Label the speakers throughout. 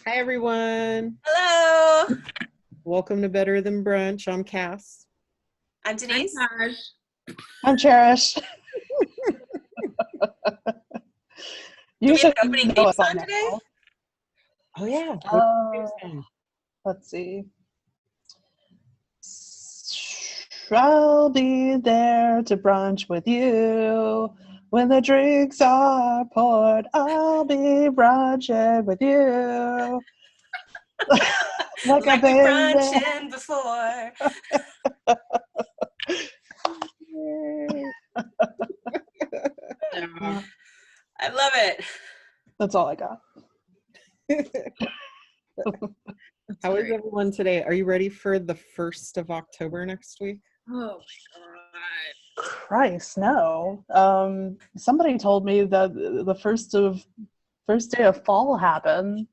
Speaker 1: Hi, everyone.
Speaker 2: Hello,
Speaker 1: Welcome to Better Than Brunch. I'm Cass.
Speaker 2: I'm
Speaker 3: I'm
Speaker 2: Denise.
Speaker 3: Taj.
Speaker 4: I'm Cherish.
Speaker 2: Do
Speaker 4: You
Speaker 2: we have
Speaker 4: should
Speaker 2: an opening
Speaker 4: know
Speaker 2: theme
Speaker 4: us by
Speaker 2: song today?
Speaker 4: now.
Speaker 1: Oh, yeah.
Speaker 4: Uh, let's see. I'll be there to brunch with you. When the drinks are poured, I'll be brunching with you. Like a
Speaker 2: Like we
Speaker 4: baby.
Speaker 2: brunching before.
Speaker 3: So,
Speaker 2: I love it.
Speaker 4: That's all I got.
Speaker 1: How is
Speaker 3: great.
Speaker 1: everyone today? Are you ready for the 1st of October next week?
Speaker 3: Oh my
Speaker 4: Christ, no. Somebody told me that the first day of fall happened.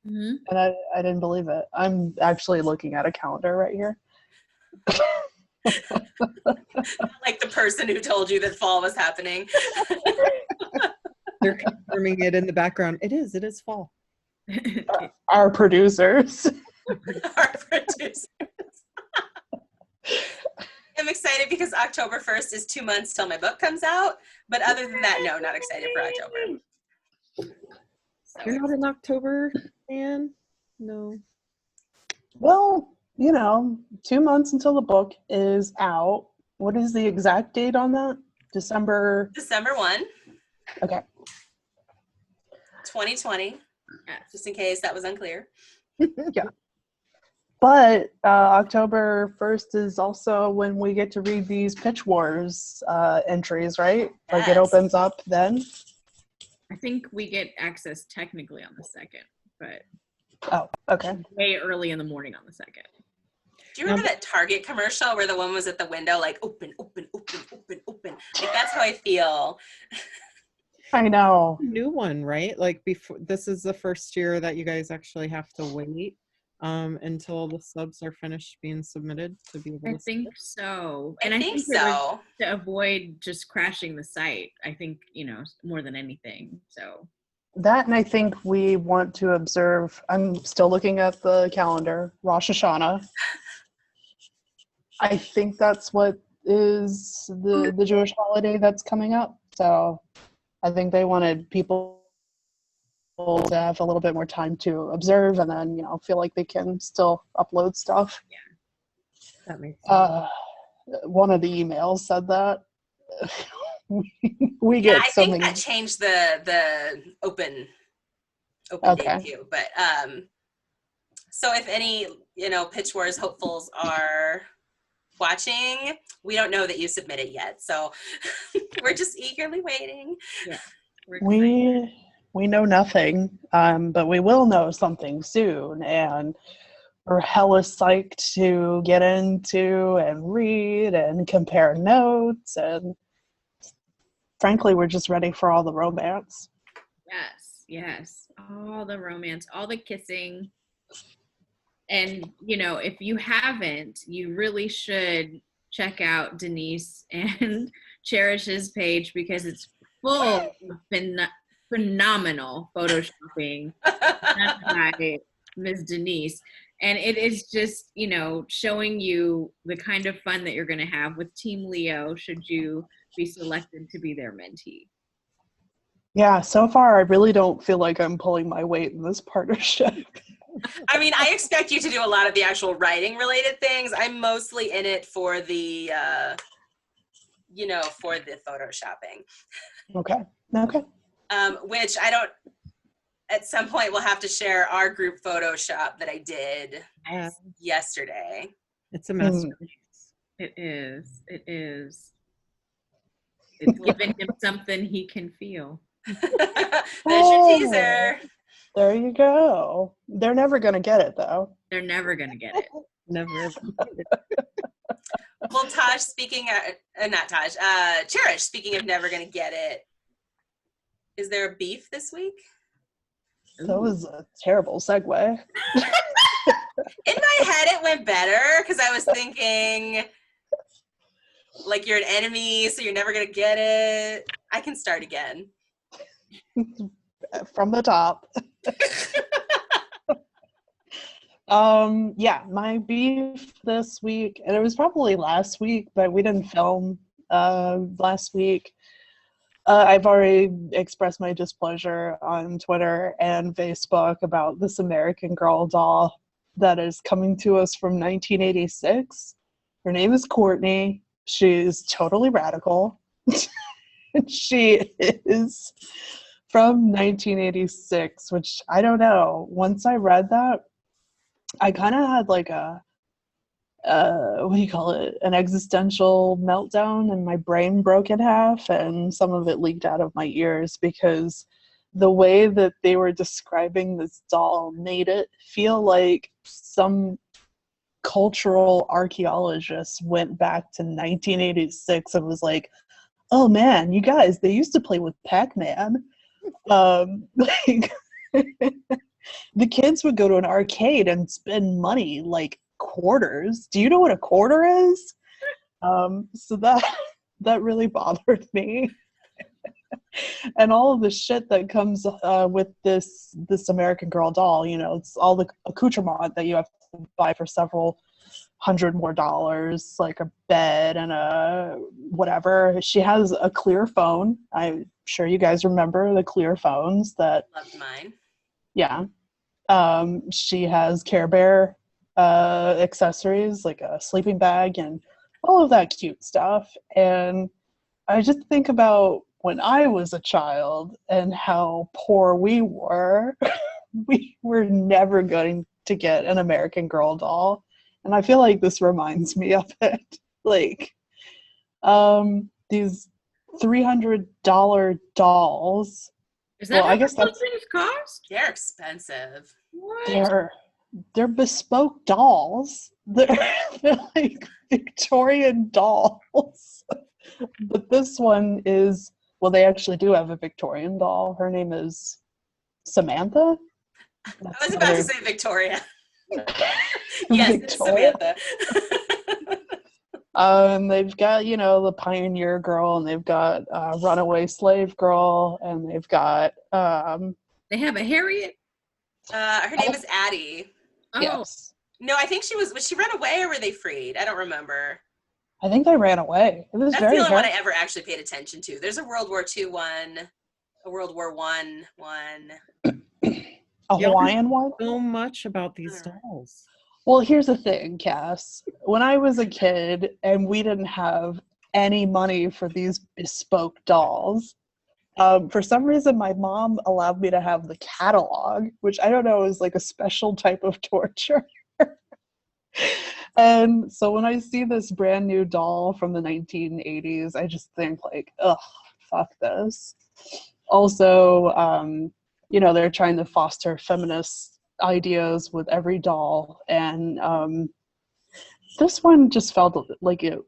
Speaker 3: god. Hmm.
Speaker 4: And I didn't believe it. I'm actually looking at a calendar right here.
Speaker 2: Like the person who told you that fall was happening.
Speaker 1: They're confirming it in the background. It is fall.
Speaker 4: Our producers.
Speaker 2: Our producers. I'm excited because October 1st is 2 months till my book comes out. But other than that, no, not excited for October.
Speaker 1: You're not an October fan? No.
Speaker 4: Well, 2 months until the book is out. What is the exact date on that? December.
Speaker 2: December 1,
Speaker 4: Okay.
Speaker 2: 2020, just in case that was unclear.
Speaker 4: But October 1st is also when we get to read these Pitch Wars entries, right? Like it
Speaker 2: Yes.
Speaker 4: opens up then?
Speaker 3: I think we get access technically on the 2nd, but
Speaker 4: Oh, okay.
Speaker 3: way early in the morning on the 2nd.
Speaker 2: Do you remember that Target commercial where the one was at the window, like open, open, open, open, open? Like that's how I feel.
Speaker 4: I know.
Speaker 1: New one, right? Like before, this is the first year that you guys actually have to wait until the subs are finished being submitted to be able
Speaker 3: I
Speaker 1: to
Speaker 3: think
Speaker 1: submit.
Speaker 3: so.
Speaker 2: I
Speaker 3: And I
Speaker 2: think
Speaker 3: think it was
Speaker 2: so.
Speaker 3: to avoid just crashing the site. I think, more than anything. So,
Speaker 4: That, and I think we want to observe, I'm still looking at the calendar, Rosh Hashanah. I think that's what is the Jewish holiday that's coming up. So I think they wanted people to have a little bit more time to observe and then, feel like they can still upload stuff.
Speaker 1: That makes sense.
Speaker 4: One of the emails said that. we
Speaker 2: Yeah,
Speaker 4: get
Speaker 2: I
Speaker 4: so
Speaker 2: think
Speaker 4: many.
Speaker 2: that changed the open
Speaker 4: Okay.
Speaker 2: date too. But so if any, Pitch Wars hopefuls are watching, we don't know that you submitted yet. So we're just eagerly waiting.
Speaker 3: yeah, we're excited.
Speaker 4: We know nothing, but we will know something soon, and we're hella psyched to get into and read and compare notes, and frankly, we're just ready for all the romance.
Speaker 3: Yes. All the romance, all the kissing. And, if you haven't, you really should check out Denise and Cherish's page because it's full of phenomenal photoshopping done by Ms. Denise. And it is just, showing you the kind of fun that you're going to have with Team Leo should you be selected to be their mentee.
Speaker 4: Yeah, so far, I really don't feel like I'm pulling my weight in this partnership.
Speaker 2: I mean, I expect you to do a lot of the actual writing related things. I'm mostly in it for the, for the photoshopping.
Speaker 4: Okay.
Speaker 2: Which I don't, at some point we'll have to share our group Photoshop that I did yesterday.
Speaker 1: It's a masterpiece.
Speaker 3: It is. It's giving him something he can feel.
Speaker 2: There's your teaser.
Speaker 4: There you go. They're never going to get it, though.
Speaker 3: They're never going to get it.
Speaker 1: Never.
Speaker 2: Well, Taj, not Taj, Cherish, speaking of never going to get it, is there a beef this week?
Speaker 4: That was a terrible segue.
Speaker 2: In my head, it went better because I was thinking, like, you're an enemy, so you're never going to get it. I can start again.
Speaker 4: From the top. Yeah, my beef this week, and it was probably last week, but we didn't film last week. I've already expressed my displeasure on Twitter and Facebook about this American Girl doll that is coming to us from 1986. Her name is Courtney. She's totally radical. She is from 1986, which I don't know. Once I read that, I kind of had like a what do you call it, an existential meltdown, and my brain broke in half and some of it leaked out of my ears because the way that they were describing this doll made it feel like some cultural archaeologist went back to 1986 and was like, oh man, you guys, they used to play with Pac-Man. Like the kids would go to an arcade and spend money like quarters. Do you know what a quarter is? So that really bothered me. And all of the shit that comes with this American Girl doll, you know, it's all the accoutrement that you have to buy for several $100 more, like a bed and a whatever. She has a clear phone. I'm sure you guys remember the clear phones that.
Speaker 2: Loved mine.
Speaker 4: Yeah. She has Care Bear accessories like a sleeping bag and all of that cute stuff. And I just think about when I was a child and how poor we were. We were never going to get an American Girl doll. And I feel like this reminds me of it. Like, these $300 dolls.
Speaker 3: Is that
Speaker 4: I guess
Speaker 3: what
Speaker 4: that's
Speaker 3: things cost?
Speaker 2: They're expensive.
Speaker 3: What?
Speaker 4: they're bespoke dolls. They're like Victorian dolls. But this one is, well, they actually do have a Victorian doll. Her name is Samantha.
Speaker 2: I was about to say Victoria. Yes, it's
Speaker 4: Victoria.
Speaker 2: Samantha.
Speaker 4: And they've got, you know, the Pioneer Girl, and they've got Runaway Slave Girl, and they've got
Speaker 3: They have a Harriet?
Speaker 2: Her name is Addie.
Speaker 3: Oh,
Speaker 4: yes.
Speaker 2: No, I think was she run away or were they freed? I don't remember.
Speaker 4: I think they ran away. It was
Speaker 2: That's
Speaker 4: very
Speaker 2: the only one I
Speaker 4: hard.
Speaker 2: ever actually paid attention to. There's a World War II one, a World War One.
Speaker 4: A Hawaiian one?
Speaker 1: So much about these dolls.
Speaker 4: Well, here's the thing, Cass. When I was a kid and we didn't have any money for these bespoke dolls, for some reason my mom allowed me to have the catalog, which I don't know is like a special type of torture. And so when I see this brand new doll from the 1980s, I just think like, ugh, fuck this. Also, you know, they're trying to foster feminist ideas with every doll, and this one just felt like it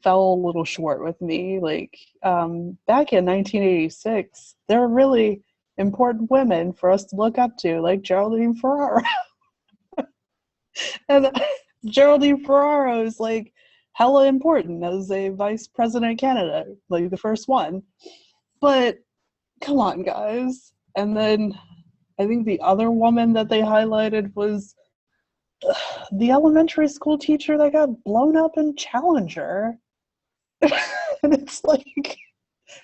Speaker 4: fell a little short with me. Like, back in 1986, there were really important women for us to look up to, like Geraldine Ferraro. And Geraldine Ferraro is like hella important as a vice president candidate, like the first one. But come on, guys. And then I think the other woman that they highlighted was the elementary school teacher that got blown up in Challenger. And it's like,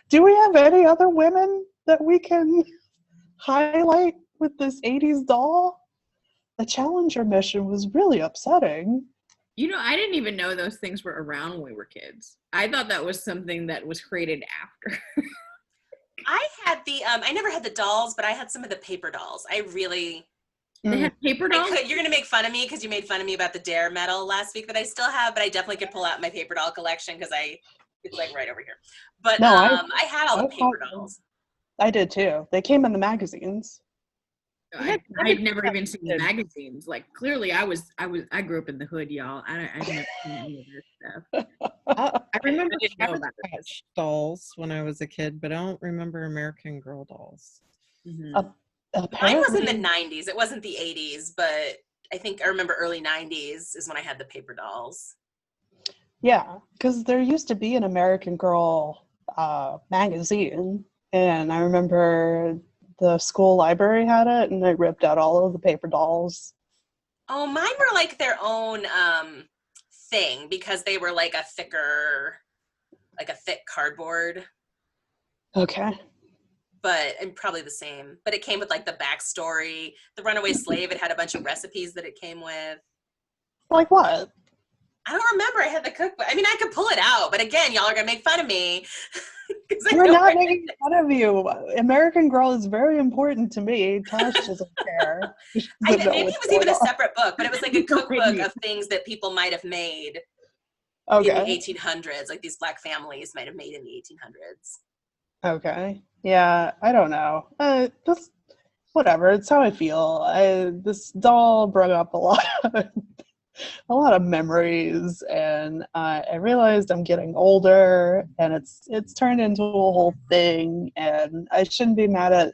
Speaker 4: do we have any other women that we can highlight with this 80s doll? The Challenger mission was really upsetting.
Speaker 3: you know, I didn't even know those things were around when we were kids. I thought that was something that was created after.
Speaker 2: I had I never had the dolls, but I had some of the paper dolls. I really.
Speaker 3: They had paper dolls?
Speaker 2: You're going to make fun of me because you made fun of me about the Dare medal last week that I still have, but I definitely could pull out my paper doll collection because it's like right over here. But
Speaker 4: No,
Speaker 2: I had all the paper dolls.
Speaker 4: I did too. They came in the magazines.
Speaker 3: I'd never even seen the magazines. Like, clearly I grew up in the hood, y'all. I've never seen any of this stuff.
Speaker 1: I remember
Speaker 3: didn't know about
Speaker 1: Cabbage dolls when I was a kid, but I don't remember American Girl dolls.
Speaker 3: Mhm.
Speaker 2: Mine was in the 90s. It wasn't the 80s, but I think I remember early 90s is when I had the paper dolls.
Speaker 4: Yeah, because there used to be an American Girl magazine, and I remember the school library had it, and I ripped out all of the paper dolls.
Speaker 2: Oh, mine were like their own thing because they were like a thick cardboard,
Speaker 4: Okay.
Speaker 2: and probably the same. But it came with like the backstory. The runaway slave, it had a bunch of recipes that it came with.
Speaker 4: Like what?
Speaker 2: I don't remember. I had the cookbook. I mean, I could pull it out, but again, y'all are gonna make fun of me. 'Cause I
Speaker 4: We're
Speaker 2: don't
Speaker 4: not
Speaker 2: remember.
Speaker 4: making fun of you. American Girl is very important to me. Tosh doesn't care. She doesn't know
Speaker 2: Maybe
Speaker 4: what's
Speaker 2: it was
Speaker 4: going
Speaker 2: even a
Speaker 4: on.
Speaker 2: separate book, but it was like a
Speaker 3: No
Speaker 2: cookbook
Speaker 3: idea.
Speaker 2: of things that people might have made in the
Speaker 4: Okay.
Speaker 2: 1800s, like these Black families might have made in the 1800s.
Speaker 4: Okay. Yeah, I don't know. Just whatever. It's how I feel. This doll brought up a lot of memories, and I realized I'm getting older, and it's turned into a whole thing, and I shouldn't be mad at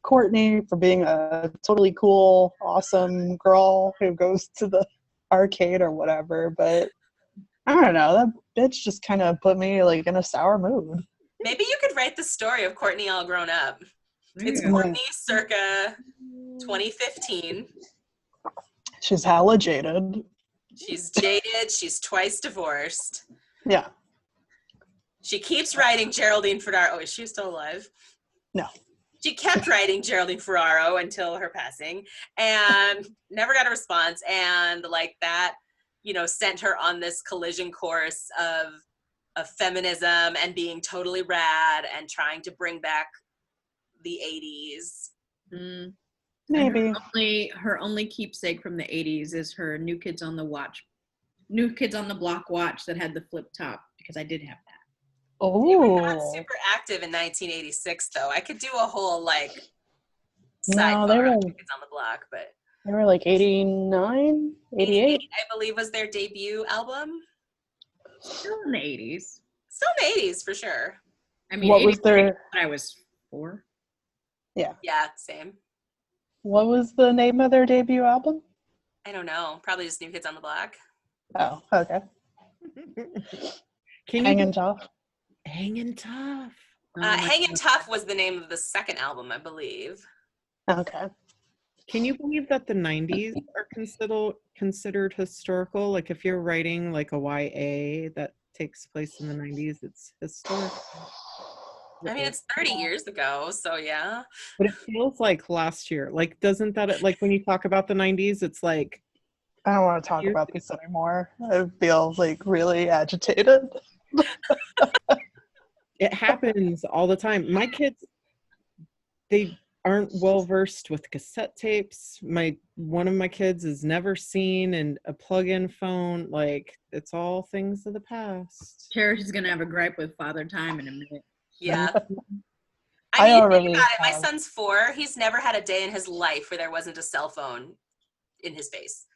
Speaker 4: Courtney for being a totally cool, awesome girl who goes to the arcade or whatever, but I don't know, that bitch just kind of put me like in a sour mood.
Speaker 2: Maybe you could write the story of Courtney all grown up. It's
Speaker 3: Yeah.
Speaker 2: Courtney circa 2015.
Speaker 4: She's hella jaded.
Speaker 2: She's jaded. She's twice divorced.
Speaker 4: Yeah.
Speaker 2: She keeps writing Geraldine Ferraro. Oh, is she still alive?
Speaker 4: No.
Speaker 2: She kept writing Geraldine Ferraro until her passing and never got a response. And like that, sent her on this collision course of feminism and being totally rad and trying to bring back the 80s.
Speaker 3: Mm.
Speaker 4: Maybe.
Speaker 3: Her only keepsake from the 80s is her New Kids on the Block watch that had the flip top, because I did have that.
Speaker 2: They were not
Speaker 4: Oh.
Speaker 2: super active in 1986, though. I could do a whole like
Speaker 4: No,
Speaker 2: sidebar
Speaker 4: they
Speaker 2: on
Speaker 4: were
Speaker 2: New Kids on the Block, but
Speaker 4: they were like 89, 88.
Speaker 2: 88, I believe, was their debut album.
Speaker 3: Still in the 80s.
Speaker 2: Still in the 80s for sure.
Speaker 3: I mean,
Speaker 4: What was
Speaker 3: 83,
Speaker 4: their
Speaker 3: I was 4.
Speaker 2: Yeah, same.
Speaker 4: What was the name of their debut album?
Speaker 2: I don't know. Probably just New Kids on the Block.
Speaker 4: Oh, okay.
Speaker 1: Can you
Speaker 4: Hanging Tough.
Speaker 1: Hanging Tough?
Speaker 3: Oh my
Speaker 2: Hangin'
Speaker 3: God.
Speaker 2: Tough was the name of the second album, I believe.
Speaker 4: Okay.
Speaker 1: Can you believe that the 90s are considered historical? Like if you're writing like a YA that takes place in the 90s, it's historical.
Speaker 2: I mean, it's 30 years ago, so yeah.
Speaker 1: But it feels like last year. Like, doesn't that, like when you talk about the 90s, it's like,
Speaker 4: I don't want to talk about this anymore. I feel like really agitated.
Speaker 1: it happens all the time. My kids, they aren't well versed with cassette tapes. One of my kids has never seen a plug-in phone. Like, it's all things of the past.
Speaker 3: Cherish is gonna have a gripe with Father Time in a minute.
Speaker 2: Yeah.
Speaker 4: I
Speaker 2: I mean,
Speaker 4: already
Speaker 2: think about it. My
Speaker 4: have.
Speaker 2: son's 4. He's never had a day in his life where there wasn't a cell phone in his face.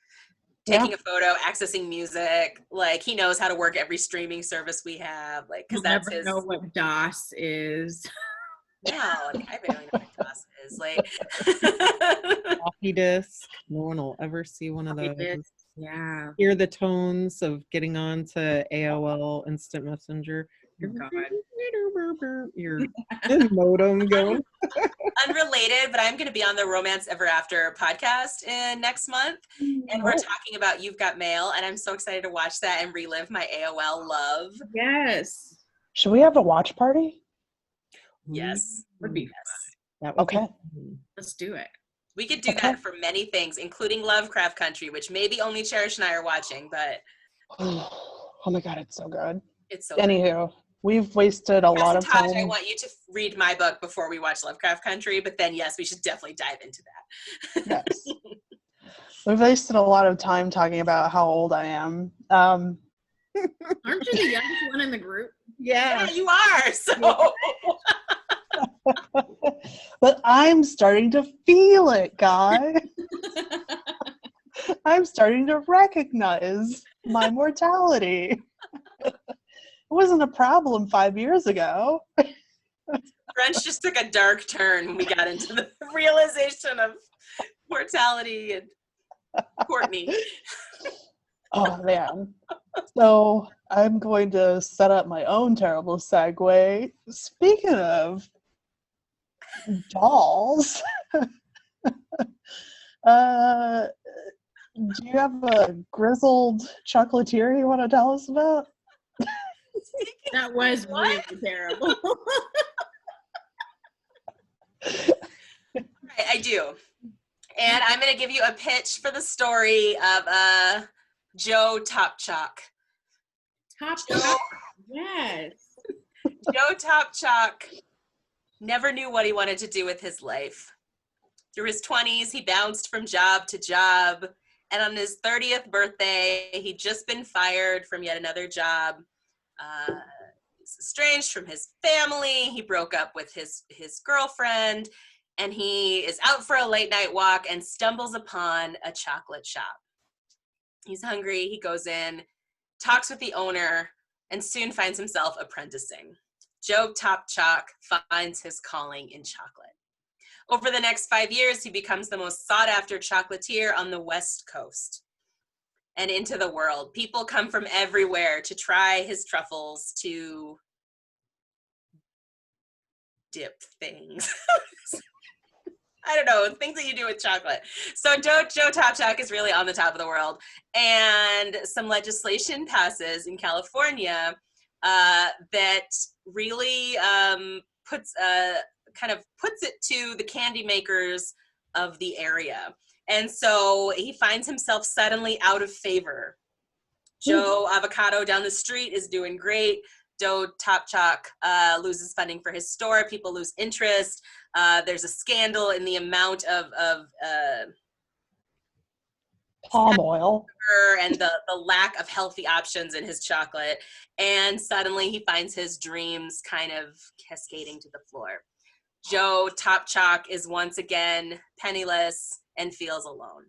Speaker 2: Taking a photo, accessing music. Like, he knows how to work every streaming service we have. Like, because
Speaker 3: You'll
Speaker 2: that's
Speaker 3: never
Speaker 2: his.
Speaker 3: know what DOS is.
Speaker 2: No, like, I barely know what DOS is. Like,
Speaker 1: Floppy disk. No one will ever see one of
Speaker 3: Floppy
Speaker 1: those.
Speaker 3: disk. Yeah.
Speaker 1: Hear the tones of getting on to AOL Instant Messenger.
Speaker 3: Oh, God.
Speaker 1: Your modem going.
Speaker 2: unrelated, but I'm going to be on the Romance Ever After podcast next month. And we're talking about You've Got Mail. And I'm so excited to watch that and relive my AOL love.
Speaker 3: Yes.
Speaker 4: Should we have a watch party?
Speaker 2: Yes.
Speaker 3: Would be
Speaker 2: Yes.
Speaker 1: That would be
Speaker 4: Okay.
Speaker 1: fun.
Speaker 3: Let's do it.
Speaker 2: We could do
Speaker 4: Okay.
Speaker 2: that for many things, including Lovecraft Country, which maybe only Cherish and I are watching, but
Speaker 4: Oh my God, it's so good.
Speaker 2: it's so good.
Speaker 4: Anywho, we've wasted a lot of
Speaker 2: Taj, I
Speaker 4: time.
Speaker 2: want you to read my book before we watch Lovecraft Country, but then yes, we should definitely dive into that.
Speaker 4: Yes. We've wasted a lot of time talking about how old I am.
Speaker 3: Aren't you the youngest one in the group?
Speaker 2: Yeah, you are. So
Speaker 4: But I'm starting to feel it, guy. I'm starting to recognize my mortality. It wasn't a problem 5 years ago.
Speaker 2: Brunch just took a dark turn when we got into the realization of mortality and Courtney.
Speaker 4: Oh, man. So I'm going to set up my own terrible segue. Speaking of dolls, Do you have a grizzled chocolatier you want to tell us about?
Speaker 3: That was really terrible.
Speaker 2: Right, I do. And I'm going to give you a pitch for the story of Joe Topchalk.
Speaker 3: Top. Yes.
Speaker 2: Joe Topchalk never knew what he wanted to do with his life. Through his 20s, he bounced from job to job. And on his 30th birthday, he'd just been fired from yet another job. He's estranged from his family. He broke up with his girlfriend. And he is out for a late night walk and stumbles upon a chocolate shop. He's hungry. He goes in, talks with the owner, and soon finds himself apprenticing. Joe Topchalk finds his calling in chocolate. Over the next 5 years, he becomes the most sought-after chocolatier on the West Coast and into the world. People come from everywhere to try his truffles, to dip things. I don't know, things that you do with chocolate. So Joe Topchalk is really on the top of the world. And some legislation passes in California that really puts it to the candy makers of the area. And so he finds himself suddenly out of favor. Joe Avocado down the street is doing great. Joe Topchalk loses funding for his store. People lose interest. There's a scandal in the amount of
Speaker 4: Palm oil.
Speaker 2: and the lack of healthy options in his chocolate. And suddenly he finds his dreams kind of cascading to the floor. Joe Topchalk is once again penniless and feels alone.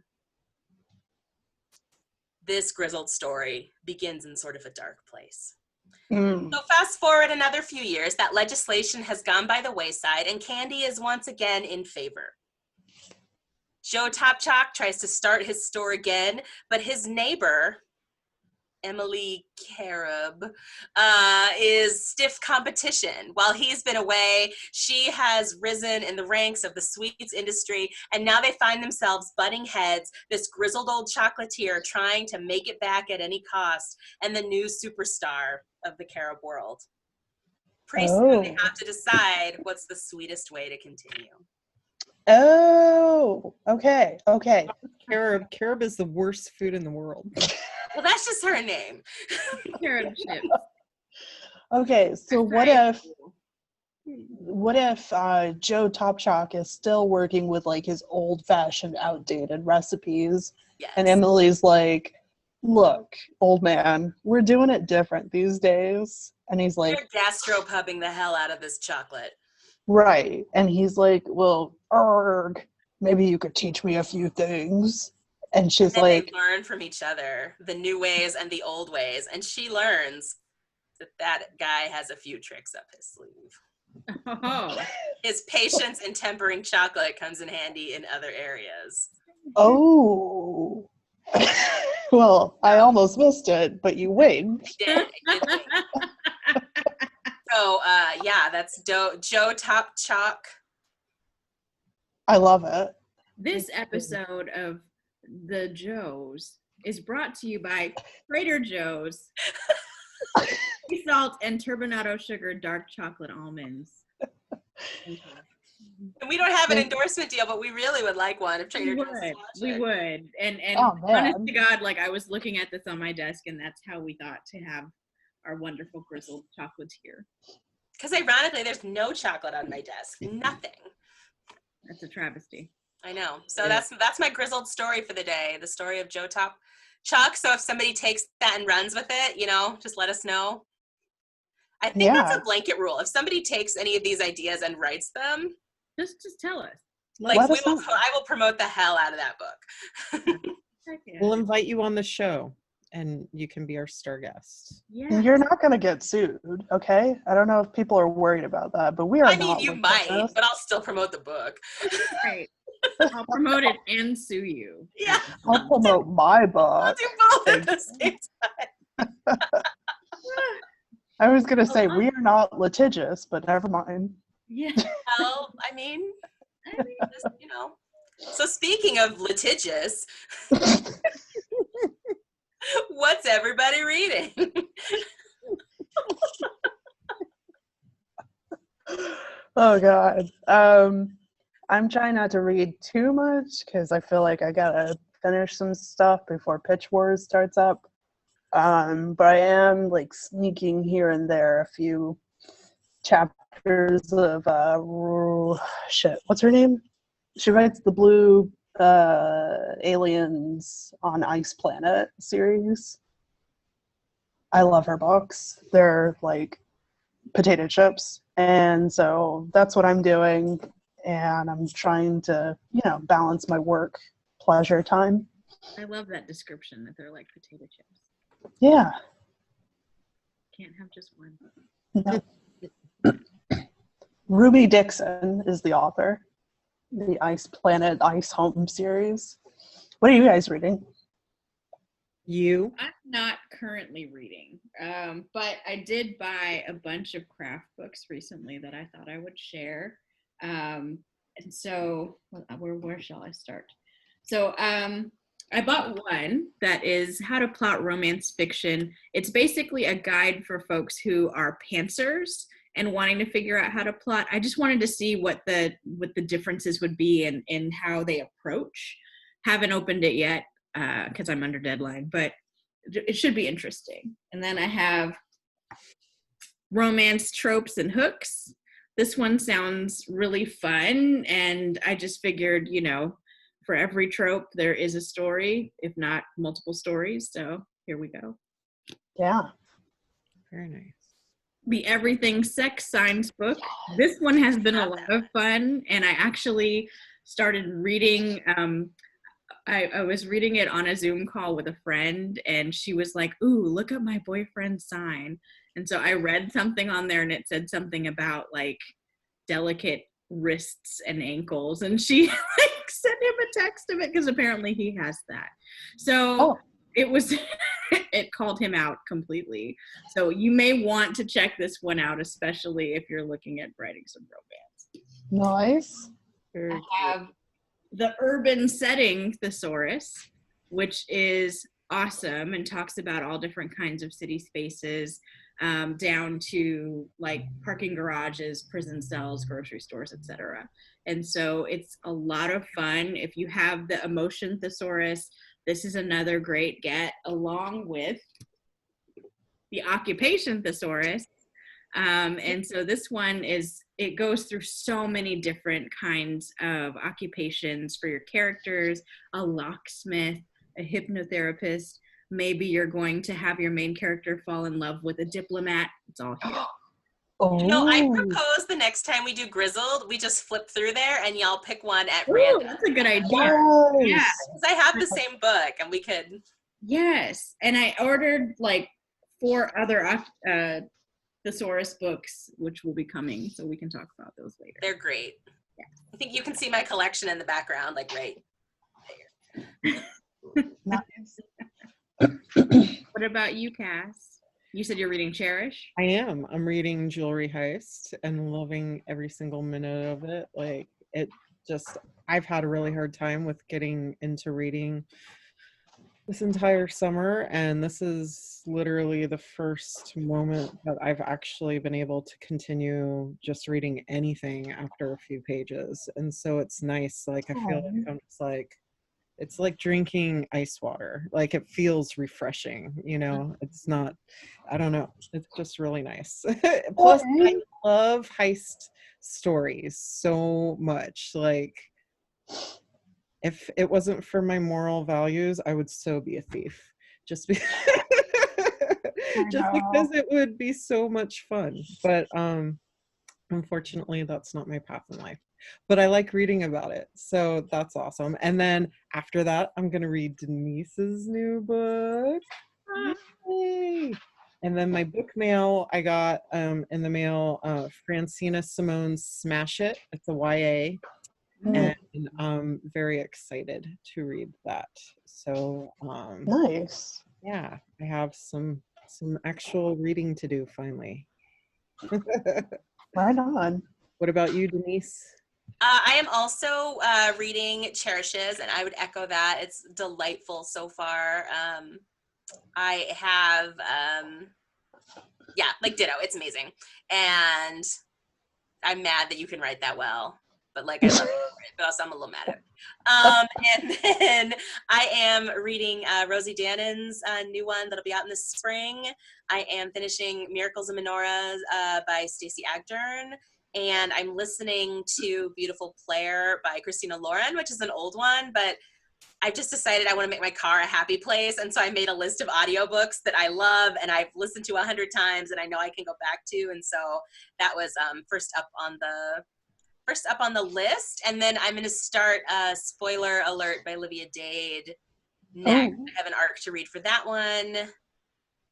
Speaker 2: This grizzled story begins in sort of a dark place. So fast forward another few years, that legislation has gone by the wayside and candy is once again in favor. Joe Topchalk tries to start his store again, but his neighbor, Emily Carob, is stiff competition. While he's been away, she has risen in the ranks of the sweets industry, and now they find themselves butting heads, this grizzled old chocolatier trying to make it back at any cost, and the new superstar of the carob world. Pretty soon they have to decide what's the sweetest way to continue.
Speaker 4: Oh, okay.
Speaker 1: Carob is the worst food in the world.
Speaker 2: Well, that's just her name.
Speaker 3: Carob chips.
Speaker 4: Okay, so what if Joe Topchalk is still working with like his old-fashioned, outdated recipes,
Speaker 2: Yes.
Speaker 4: and Emily's like, "Look, old man, we're doing it different these days," and he's like,
Speaker 2: You're gastropubbing the hell out of this chocolate.
Speaker 4: "Right," and he's like, "Well, maybe you could teach me a few things." And she's
Speaker 2: And
Speaker 4: like,
Speaker 2: they learn from each other, the new ways and the old ways. And she learns that guy has a few tricks up his sleeve.
Speaker 3: Oh.
Speaker 2: His patience in tempering chocolate comes in handy in other areas.
Speaker 4: "Oh." Well, I almost missed it, but you winked.
Speaker 2: I did think. So, yeah, that's Joe Topchalk.
Speaker 4: I love it.
Speaker 3: This episode of The Joes is brought to you by Trader Joe's sea salt and turbinado sugar dark chocolate almonds.
Speaker 2: And we don't have an endorsement deal, but we really would like one if Trader Joe's is
Speaker 3: We
Speaker 2: watching.
Speaker 3: would. And
Speaker 4: Oh, man.
Speaker 3: honest to God, like I was looking at this on my desk and that's how we thought to have our wonderful grizzled chocolatier.
Speaker 2: Because ironically, there's no chocolate on my desk. Nothing.
Speaker 3: That's a travesty.
Speaker 2: I know. So that's my grizzled story for the day. The story of Joe Topchalk. So if somebody takes that and runs with it, just let us know. I think that's a blanket rule. If somebody takes any of these ideas and writes them,
Speaker 3: Just tell us.
Speaker 2: I will promote the hell out of that book.
Speaker 3: Heck yeah.
Speaker 1: We'll invite you on the show and you can be our star guest.
Speaker 3: Yeah.
Speaker 4: You're not going to get sued, okay? I don't know if people are worried about that, but we are not.
Speaker 2: You might, but I'll still promote the book.
Speaker 3: Right. I'll promote it and sue you.
Speaker 2: Yeah.
Speaker 4: I'll promote my
Speaker 2: I'll
Speaker 4: book.
Speaker 2: do both at the same time.
Speaker 4: I was going to say, we are not litigious, but never mind.
Speaker 3: Yeah.
Speaker 2: Well, I mean, just, So speaking of litigious, what's everybody reading?
Speaker 4: Oh God. I'm trying not to read too much because I feel like I gotta finish some stuff before Pitch Wars starts up. But I am like sneaking here and there a few chapters of shit. What's her name? She writes the Blue Aliens on Ice Planet series. I love her books. They're like potato chips. And so that's what I'm doing. And I'm trying to, balance my work pleasure time.
Speaker 3: I love that description that they're like potato chips.
Speaker 4: Yeah.
Speaker 3: Can't have just one.
Speaker 4: No. Ruby Dixon is the author. The Ice Planet, Ice Home series. What are you guys reading?
Speaker 1: You?
Speaker 3: I'm not currently reading, but I did buy a bunch of craft books recently that I thought I would share. And so, where shall I start? So, I bought one that is How to Plot Romance Fiction. It's basically a guide for folks who are pantsers and wanting to figure out how to plot. I just wanted to see what the differences would be in how they approach. Haven't opened it yet because I'm under deadline, but it should be interesting. And then I have Romance Tropes and Hooks. This one sounds really fun, and I just figured, for every trope there is a story, if not multiple stories. So here we go.
Speaker 4: Yeah.
Speaker 1: Very nice.
Speaker 3: The Everything Sex Signs book. This one has been a lot of fun, and I actually started reading. I was reading it on a Zoom call with a friend, and she was like, "Ooh, look at my boyfriend's sign." And so I read something on there, and it said something about like delicate wrists and ankles, and she like sent him a text of it because apparently he has that. So it was it called him out completely. So you may want to check this one out, especially if you're looking at writing some romance.
Speaker 4: Nice.
Speaker 3: I have The Urban Setting Thesaurus, which is awesome and talks about all different kinds of city spaces, down to like parking garages, prison cells, grocery stores, etc. And so it's a lot of fun. If you have the Emotion Thesaurus, this is another great get, along with the Occupation Thesaurus. And so this one it goes through so many different kinds of occupations for your characters: a locksmith, a hypnotherapist. Maybe you're going to have your main character fall in love with a diplomat. It's all here.
Speaker 2: I propose the next time we do Grizzled, we just flip through there and y'all pick one at
Speaker 3: Ooh,
Speaker 2: random.
Speaker 3: that's a good idea.
Speaker 4: Yes.
Speaker 3: Yeah.
Speaker 2: Because I have the same book and we could.
Speaker 3: Yes. And I ordered like 4 other thesaurus books, which will be coming, so we can talk about those later.
Speaker 2: They're great.
Speaker 3: Yeah.
Speaker 2: I think you can see my collection in the background, like right there.
Speaker 4: Nice.
Speaker 3: What about you, Cass? You said you're reading Cherish?
Speaker 1: I am. I'm reading Jewelry Heist and loving every single minute of it. Like, I've had a really hard time with getting into reading this entire summer, and this is literally the first moment that I've actually been able to continue just reading anything after a few pages. And so it's nice. Like, I feel like I'm just like, it's like drinking ice water. Like, it feels refreshing, it's not, I don't know. It's just really nice. Plus, I love heist stories so much. Like, if it wasn't for my moral values, I would so be a thief. Just because it would be so much fun. But unfortunately, that's not my path in life. But I like reading about it, so that's awesome. And then after that, I'm gonna read Denise's new book. Yay! And then my book mail, I got in the mail Francina Simone's Smash It. It's a YA. And I'm very excited to read that. So
Speaker 4: nice.
Speaker 1: Yeah, I have some actual reading to do finally.
Speaker 4: Right on.
Speaker 1: What about you, Denise?
Speaker 2: I am also reading Cherishes, and I would echo that. It's delightful so far. I have, yeah, like ditto. It's amazing. And I'm mad that you can write that well, but like I love you for it, but also I'm a little mad at it. And then I am reading Rosie Dannon's new one that'll be out in the spring. I am finishing Miracles and Menorahs by Stacey Agdern. And I'm listening to Beautiful Player by Christina Lauren, which is an old one, but I've just decided I want to make my car a happy place. And so I made a list of audiobooks that I love and I've listened to 100 times and I know I can go back to. And so that was first up on the list. And then I'm going to start Spoiler Alert by Olivia Dade next.
Speaker 4: Oh.
Speaker 2: I have an arc to read for that one.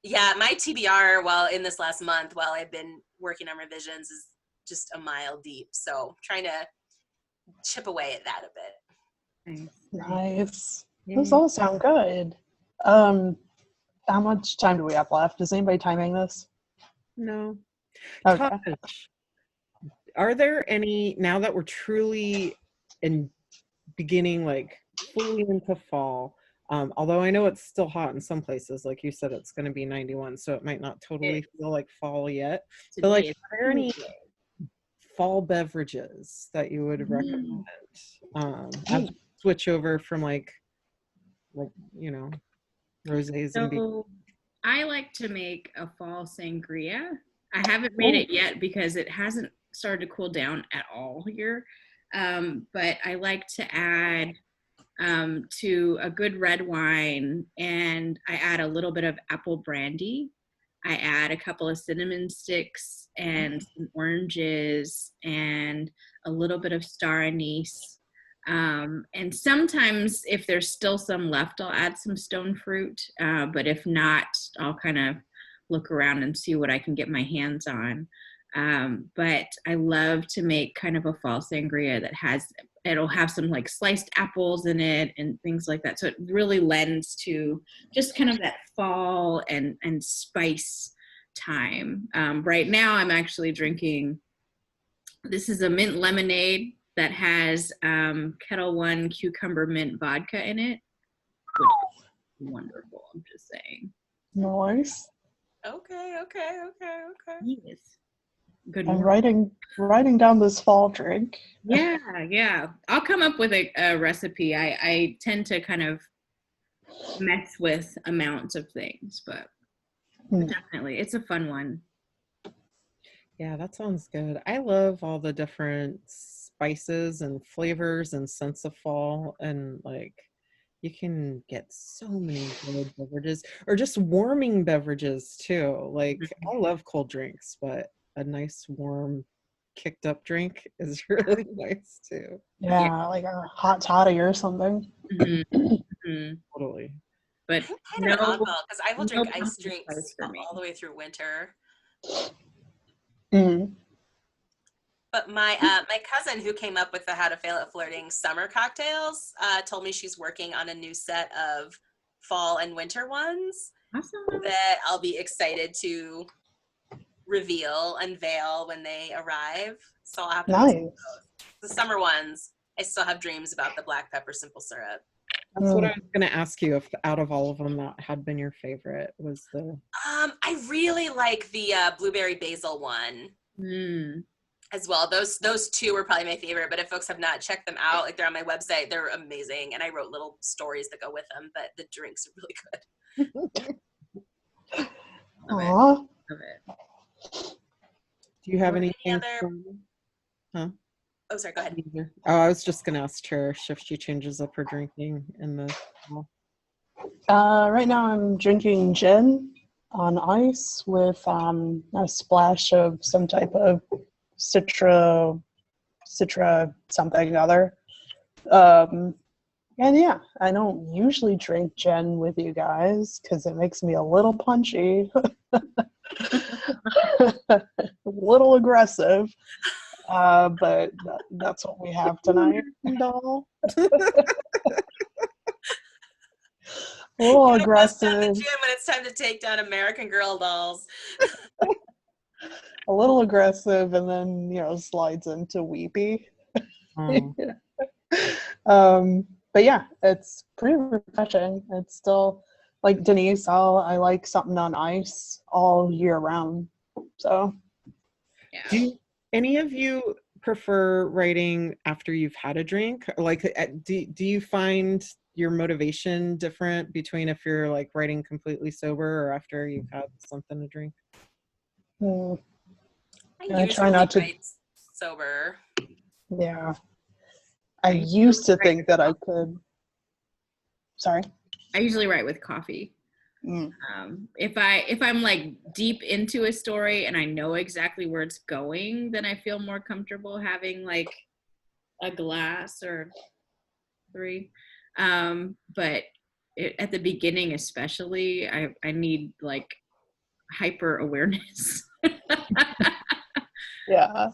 Speaker 2: Yeah, my TBR in this last month while I've been working on revisions is just a mile deep. So trying to chip away at that a bit.
Speaker 4: Nice. Those all sound good. How much time do we have left? Is anybody timing this?
Speaker 1: No.
Speaker 4: Okay.
Speaker 1: Tosh, are there any, now that we're truly beginning like fully into fall, although I know it's still hot in some places, like you said, it's going to be 91, so it might not totally feel like fall yet. But like, are there any fall beverages that you would recommend? As we switch over from like rosés and
Speaker 3: So I like to make a fall sangria. I haven't made it yet because it hasn't started to cool down at all here. But I like to add to a good red wine, and I add a little bit of apple brandy. I add a couple of cinnamon sticks and some oranges and a little bit of star anise. And sometimes if there's still some left, I'll add some stone fruit. But if not, I'll kind of look around and see what I can get my hands on. But I love to make kind of a fall sangria that it'll have some like sliced apples in it and things like that. So it really lends to just kind of that fall and spice time. Right now I'm actually drinking, this is a mint lemonade that has Kettle One cucumber mint vodka in it, which is wonderful, I'm just saying.
Speaker 4: Nice.
Speaker 2: Okay.
Speaker 3: Yes. Good
Speaker 4: I'm
Speaker 3: morning.
Speaker 4: writing down this fall drink.
Speaker 3: Yeah. I'll come up with a recipe. I tend to kind of mess with amounts of things, but definitely, it's a fun one.
Speaker 1: Yeah, that sounds good. I love all the different spices and flavors and scents of fall, and like you can get so many good beverages or just warming beverages too. Like I love cold drinks, but a nice warm kicked up drink is really nice too.
Speaker 4: Yeah, like a hot toddy or something.
Speaker 1: Totally.
Speaker 3: But
Speaker 2: kind of an oddball because I will drink ice
Speaker 3: pumpkin
Speaker 2: drinks
Speaker 3: spice for me.
Speaker 2: all the way through winter.
Speaker 4: Mm.
Speaker 2: But my cousin who came up with the How to Fail at Flirting summer cocktails told me she's working on a new set of fall and winter ones
Speaker 3: Awesome.
Speaker 2: that I'll be excited to unveil when they arrive. So I'll have to
Speaker 4: Nice.
Speaker 2: those. The summer ones, I still have dreams about the black pepper simple syrup.
Speaker 1: That's what I was going to ask you, if out of all of them that had been your favorite was the
Speaker 2: I really like the blueberry basil one as well. Those two were probably my favorite, but if folks have not checked them out, like they're on my website, they're amazing, and I wrote little stories that go with them, but the drinks are really good.
Speaker 4: Aww.
Speaker 3: Love it.
Speaker 1: Do you have
Speaker 2: Any
Speaker 1: anything?
Speaker 2: other? Oh, sorry, go ahead.
Speaker 1: Oh, I was just going to ask Cherish if she changes up her drinking in the fall.
Speaker 4: Right now I'm drinking gin on ice with a splash of some type of citra something other. And yeah, I don't usually drink gin with you guys because it makes me a little punchy, a little aggressive. But that's what we have tonight.
Speaker 1: Doll.
Speaker 4: A little
Speaker 2: Bust out
Speaker 4: aggressive.
Speaker 2: the gym when it's time to take down American Girl dolls.
Speaker 4: A little aggressive, and then slides into weepy.
Speaker 1: Oh.
Speaker 4: But yeah, it's pretty refreshing. It's still like Denise. I like something on ice all year round. So
Speaker 3: Yeah.
Speaker 1: Do any of you prefer writing after you've had a drink? Like, do you find your motivation different between if you're like writing completely sober or after you've had something to drink?
Speaker 4: mm,
Speaker 2: I
Speaker 4: I try
Speaker 2: usually
Speaker 4: not to.
Speaker 2: write sober.
Speaker 4: Yeah, I
Speaker 3: I
Speaker 4: used to
Speaker 3: usually
Speaker 4: think that I could. Sorry.
Speaker 3: I usually write with coffee.
Speaker 4: Mm.
Speaker 3: If I'm like deep into a story and I know exactly where it's going, then I feel more comfortable having like a glass or 3. But at the beginning, especially, I need like hyper awareness.
Speaker 4: Yeah.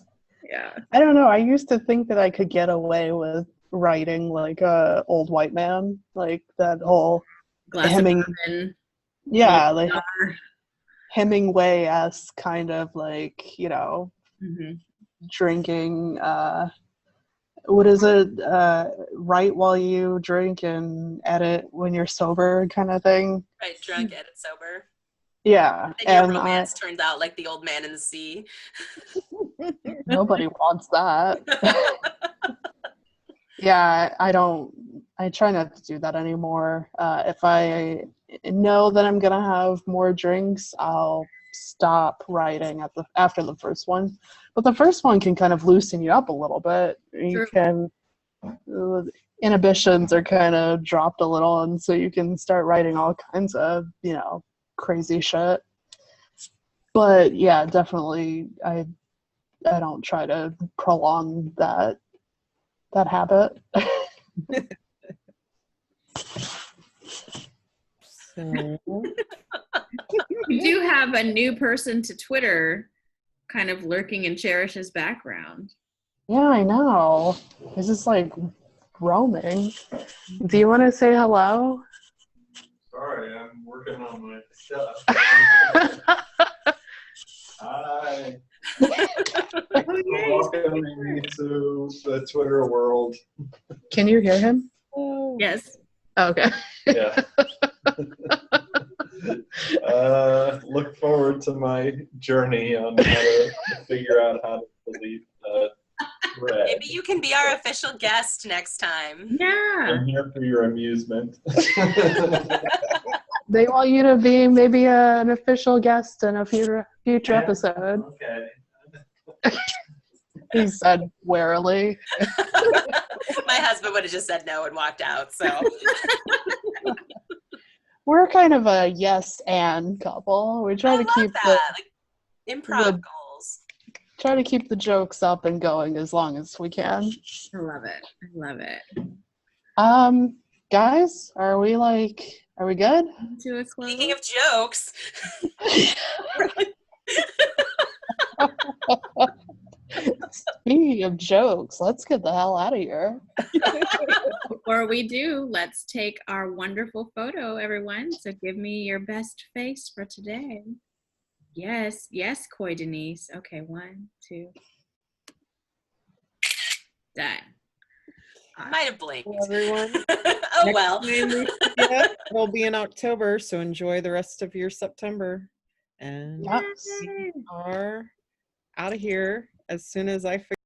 Speaker 3: Yeah,
Speaker 4: I don't know. I used to think that I could get away with writing like a old white man, like that whole
Speaker 3: glass
Speaker 4: Heming,
Speaker 3: of bourbon.
Speaker 4: yeah, like Hemingway-esque kind of like,
Speaker 3: Mm-hmm.
Speaker 4: drinking. What is it? Write while you drink and edit when you're sober, kind of thing.
Speaker 2: Right, drunk, edit sober.
Speaker 4: Yeah,
Speaker 2: Then your
Speaker 4: and
Speaker 2: romance turns out like the old man in the sea.
Speaker 4: nobody wants that. Yeah, I don't. I try not to do that anymore. If I know that I'm gonna have more drinks, I'll stop writing after the first one. But the first one can kind of loosen you up a little bit. You
Speaker 3: True.
Speaker 4: can inhibitions are kind of dropped a little, and so you can start writing all kinds of crazy shit. But yeah, definitely, I don't try to prolong that habit.
Speaker 1: So,
Speaker 3: You do have a new person to Twitter kind of lurking in Cherish's background.
Speaker 4: Yeah, I know. It's just like roaming. Do you want to say hello?
Speaker 5: Sorry, I'm working on my stuff. Hi. Welcome to the Twitter world.
Speaker 4: Can you hear him?
Speaker 3: Yes.
Speaker 4: Okay.
Speaker 5: Yeah. Look forward to my journey on how to figure out how to delete thread.
Speaker 2: Maybe you can be our official guest next time.
Speaker 3: Yeah.
Speaker 5: I'm here for your amusement.
Speaker 4: They want you to be maybe an official guest in a future episode.
Speaker 5: Okay.
Speaker 4: He said warily.
Speaker 2: My husband would have just said no and walked out. So
Speaker 4: We're kind of a yes and couple. We try
Speaker 2: I
Speaker 4: to
Speaker 2: love
Speaker 4: keep
Speaker 2: that. Like improv
Speaker 4: the-
Speaker 2: goals.
Speaker 4: the jokes up and going as long as we can.
Speaker 3: I love it. I love it.
Speaker 4: Guys, are we good?
Speaker 3: To a close.
Speaker 2: Speaking of jokes,
Speaker 4: Speaking of jokes, let's get the hell out of here.
Speaker 3: Before we do, let's take our wonderful photo, everyone. So give me your best face for today. Yes, Coy Denise. Okay, 1, 2. Done.
Speaker 2: might have blinked.
Speaker 1: well, everyone,
Speaker 2: Oh
Speaker 1: next
Speaker 2: well.
Speaker 1: time we see ya, it'll be in October, so enjoy the rest of your September. And
Speaker 4: Yes.
Speaker 1: we are out of here as soon as I figure